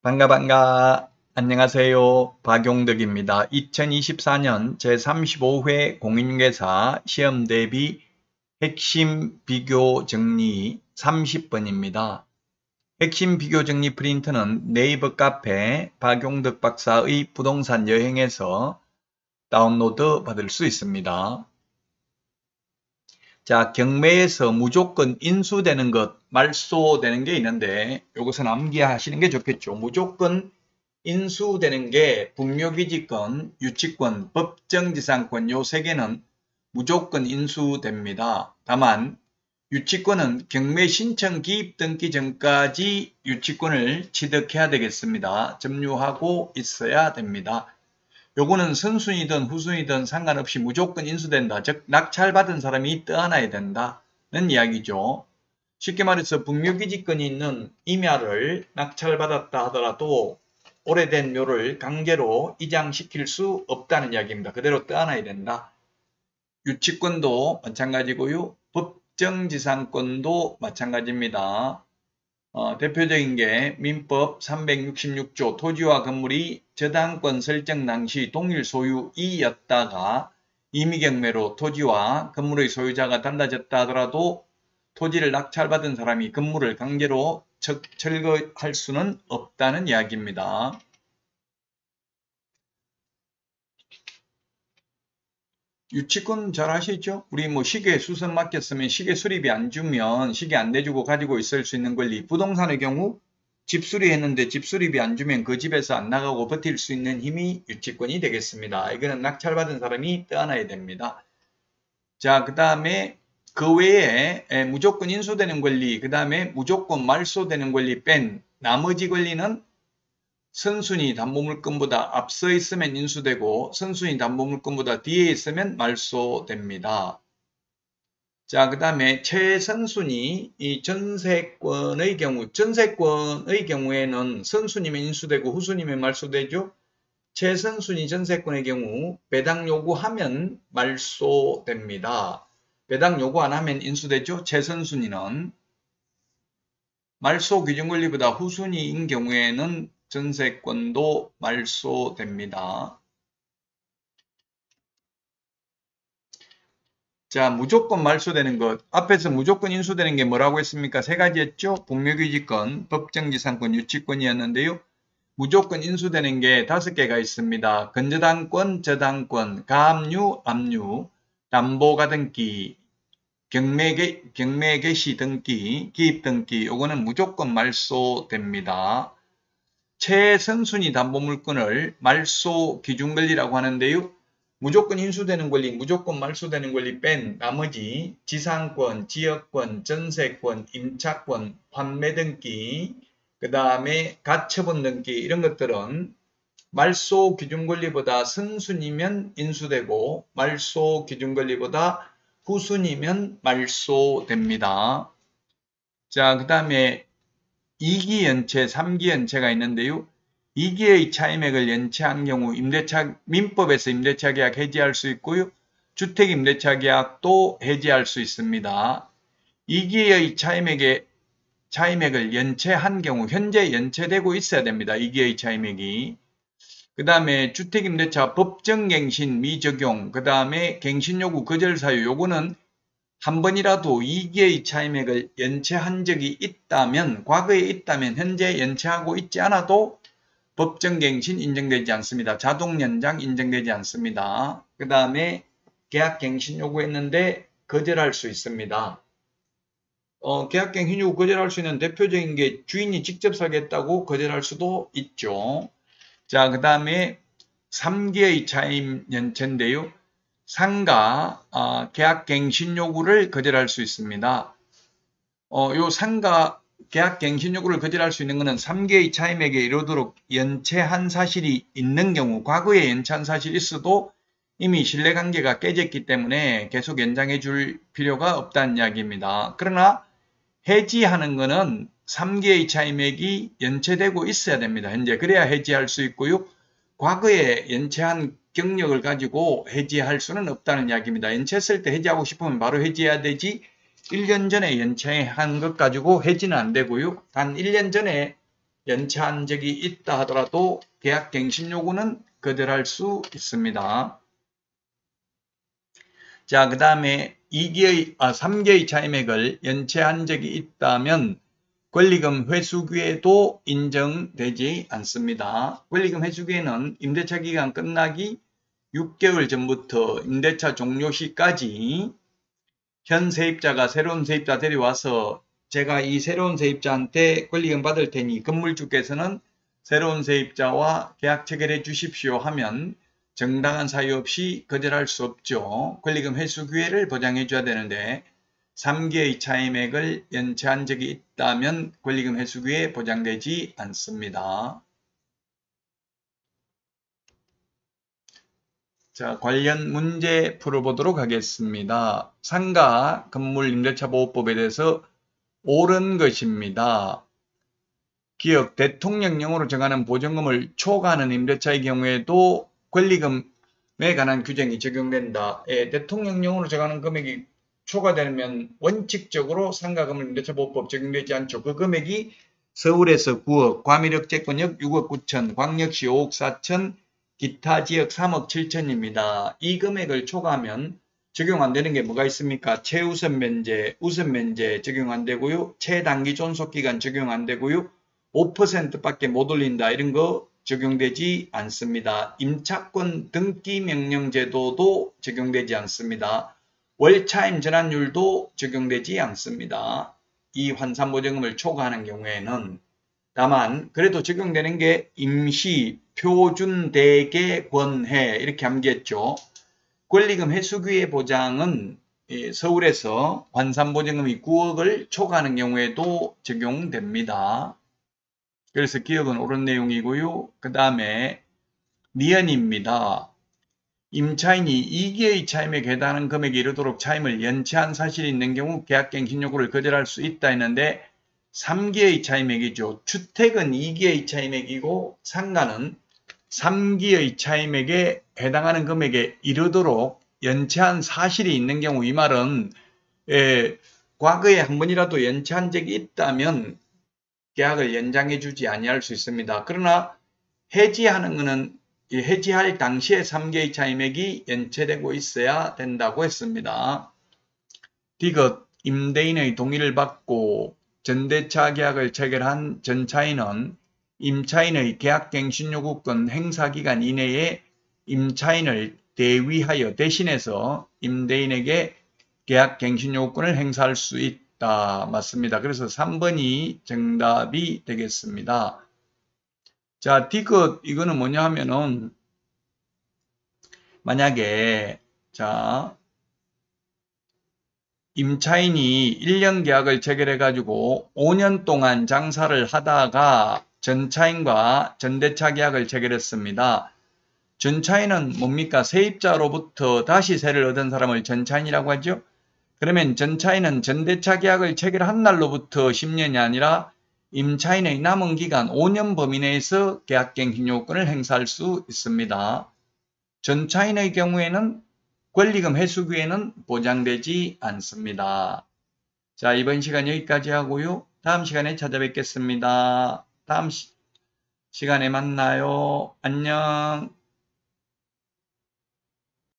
반가. 안녕하세요. 박용덕입니다. 2024년 제35회 공인중개사 시험 대비 핵심 비교 정리 30번입니다. 핵심 비교 정리 프린트는 네이버 카페 박용덕 박사의 부동산 여행에서 다운로드 받을 수 있습니다. 자, 경매에서 무조건 인수되는 것, 말소되는 게 있는데 이것은 암기하시는 게 좋겠죠. 무조건 인수되는 게 분묘기지권, 유치권, 법정지상권 요 세 개는 무조건 인수됩니다. 다만 유치권은 경매 신청 기입 등기 전까지 유치권을 취득해야 되겠습니다. 점유하고 있어야 됩니다. 요거는 선순위든 후순위든 상관없이 무조건 인수된다. 즉 낙찰받은 사람이 떠안아야 된다는 이야기죠. 쉽게 말해서 분묘기지권이 있는 임야를 낙찰받았다 하더라도 오래된 묘를 강제로 이장시킬 수 없다는 이야기입니다. 그대로 떠안아야 된다. 유치권도 마찬가지고요. 법정지상권도 마찬가지입니다. 대표적인 게 민법 366조 토지와 건물이 저당권 설정 당시 동일 소유이였다가 임의경매로 토지와 건물의 소유자가 달라졌다 하더라도 토지를 낙찰받은 사람이 건물을 강제로 철거할 수는 없다는 이야기입니다. 유치권 잘 아시죠? 우리 뭐 시계 수선 맡겼으면 시계 수리비 안 주면 시계 안 내주고 가지고 있을 수 있는 권리. 부동산의 경우 집 수리했는데 집 수리비 안 주면 그 집에서 안 나가고 버틸 수 있는 힘이 유치권이 되겠습니다. 이거는 낙찰받은 사람이 떠안아야 됩니다. 자, 그 다음에 그 외에 무조건 인수되는 권리, 그 다음에 무조건 말소되는 권리 뺀 나머지 권리는 선순위 담보물건보다 앞서 있으면 인수되고 선순위 담보물건보다 뒤에 있으면 말소됩니다. 자, 그 다음에 최선순위 이 전세권의 경우에는 선순위면 인수되고 후순위면 말소되죠. 최선순위 전세권의 경우 배당 요구하면 말소됩니다. 배당 요구 안 하면 인수되죠. 최선순위는 말소 기준권리보다 후순위인 경우에는 전세권도 말소됩니다. 자, 무조건 말소되는 것. 앞에서 무조건 인수되는 게 뭐라고 했습니까? 세 가지였죠? 분묘기지권, 법정지상권, 유치권이었는데요. 무조건 인수되는 게 5개가 있습니다. 건저당권, 저당권, 가압류, 압류, 담보가등기, 경매 개시 등기, 기입 등기, 요거는 무조건 말소됩니다. 최선순위 담보물건을 말소 기준권리라고 하는데요. 무조건 인수되는 권리, 무조건 말소되는 권리 뺀 나머지 지상권, 지역권, 전세권, 임차권, 판매 등기, 그 다음에 가처분 등기 이런 것들은 말소 기준권리보다 선순위면 인수되고 말소 기준권리보다 후순위면 말소됩니다. 자, 그 다음에 2기 연체, 3기 연체가 있는데요. 2기의 차임액을 연체한 경우 민법에서 임대차 계약 해지할 수 있고요. 주택 임대차 계약도 해지할 수 있습니다. 2기의 차임액을 연체한 경우 현재 연체되고 있어야 됩니다. 2기의 차임액이. 그 다음에 주택임대차 법정갱신 미적용, 그 다음에 갱신요구 거절사유, 요거는 한 번이라도 2기의 차임액을 연체한 적이 있다면, 과거에 있다면 현재 연체하고 있지 않아도 법정갱신 인정되지 않습니다. 자동연장 인정되지 않습니다. 그 다음에 계약갱신 요구했는데 거절할 수 있습니다. 계약갱신 요구 거절할 수 있는 대표적인 게 주인이 직접 사겠다고 거절할 수도 있죠. 자, 그 다음에 3기의 차임 연체인데요. 상가 계약갱신 요구를 거절할 수 있습니다. 요 상가 계약갱신 요구를 거절할 수 있는 것은 3기의 차임액에 이르도록 연체한 사실이 있는 경우, 과거에 연체한 사실이 있어도 이미 신뢰관계가 깨졌기 때문에 계속 연장해 줄 필요가 없다는 이야기입니다. 그러나 해지하는 것은 3기의 차임액이 연체되고 있어야 됩니다. 현재 그래야 해지할 수 있고요. 과거에 연체한 경력을 가지고 해지할 수는 없다는 이야기입니다. 연체했을 때 해지하고 싶으면 바로 해지해야 되지 1년 전에 연체한 것 가지고 해지는 안 되고요. 단 1년 전에 연체한 적이 있다 하더라도 계약갱신 요구는 거절할 수 있습니다. 자, 그 다음에 3개의 차임액을 연체한 적이 있다면 권리금 회수기회도 인정되지 않습니다. 권리금 회수기회는 임대차 기간 끝나기 6개월 전부터 임대차 종료 시까지 현 세입자가 새로운 세입자 데려와서 제가 이 새로운 세입자한테 권리금 받을 테니 건물주께서는 새로운 세입자와 계약 체결해 주십시오 하면 정당한 사유 없이 거절할 수 없죠. 권리금 회수 기회를 보장해 줘야 되는데 3개의 차임액을 연체한 적이 있다면 권리금 회수 기회 보장되지 않습니다. 자, 관련 문제 풀어보도록 하겠습니다. 상가 건물임대차보호법에 대해서 옳은 것입니다. 기억 대통령령으로 정하는 보증금을 초과하는 임대차의 경우에도 권리금에 관한 규정이 적용된다. 대통령령으로 정하는 금액이 초과되면 원칙적으로 상가건물 임대차보호법 적용되지 않죠. 그 금액이 서울에서 9억, 과밀역제권역 6억 9천, 광역시 5억 4천, 기타 지역 3억 7천입니다. 이 금액을 초과하면 적용 안 되는 게 뭐가 있습니까? 최우선 면제, 우선 면제 적용 안 되고요. 최단기 존속기간 적용 안 되고요. 5%밖에 못 올린다 이런 거 적용되지 않습니다. 임차권 등기 명령 제도도 적용되지 않습니다. 월차임 전환율도 적용되지 않습니다. 이 환산보증금을 초과하는 경우에는 다만 그래도 적용되는 게 임시, 표준, 대개, 권해 이렇게 암기했죠. 권리금 회수기회 보장은 서울에서 환산보증금이 9억을 초과하는 경우에도 적용됩니다. 그래서 기억은 옳은 내용이고요. 그 다음에 니은입니다. 임차인이 2개의 차임에 해당하는 금액에 이르도록 차임을 연체한 사실이 있는 경우 계약갱신 요구를 거절할 수 있다 했는데 3기의 차임액이죠. 주택은 2기의 차임액이고 상가는 3기의 차임액에 해당하는 금액에 이르도록 연체한 사실이 있는 경우 이 말은 과거에 한 번이라도 연체한 적이 있다면 계약을 연장해 주지 아니할 수 있습니다. 그러나 해지하는 것은 해지할 당시에 3개의 차임액이 연체되고 있어야 된다고 했습니다. 디귿 임대인의 동의를 받고 전대차 계약을 체결한 전차인은 임차인의 계약갱신 요구권 행사기간 이내에 임차인을 대위하여 대신해서 임대인에게 계약갱신 요구권을 행사할 수 있다. 맞습니다. 그래서 3번이 정답이 되겠습니다. 자, 디귿 이거는 뭐냐 하면은 만약에 자 임차인이 1년 계약을 체결해 가지고 5년 동안 장사를 하다가 전차인과 전대차 계약을 체결했습니다. 전차인은 뭡니까? 세입자로부터 다시 세를 얻은 사람을 전차인이라고 하죠. 그러면 전차인은 전대차 계약을 체결한 날로부터 10년이 아니라 임차인의 남은 기간 5년 범위 내에서 계약갱신 요건을 행사할 수 있습니다. 전차인의 경우에는 권리금 회수기회는 보장되지 않습니다. 자, 이번 시간 여기까지 하고요. 다음 시간에 찾아뵙겠습니다. 다음 시간에 만나요. 안녕.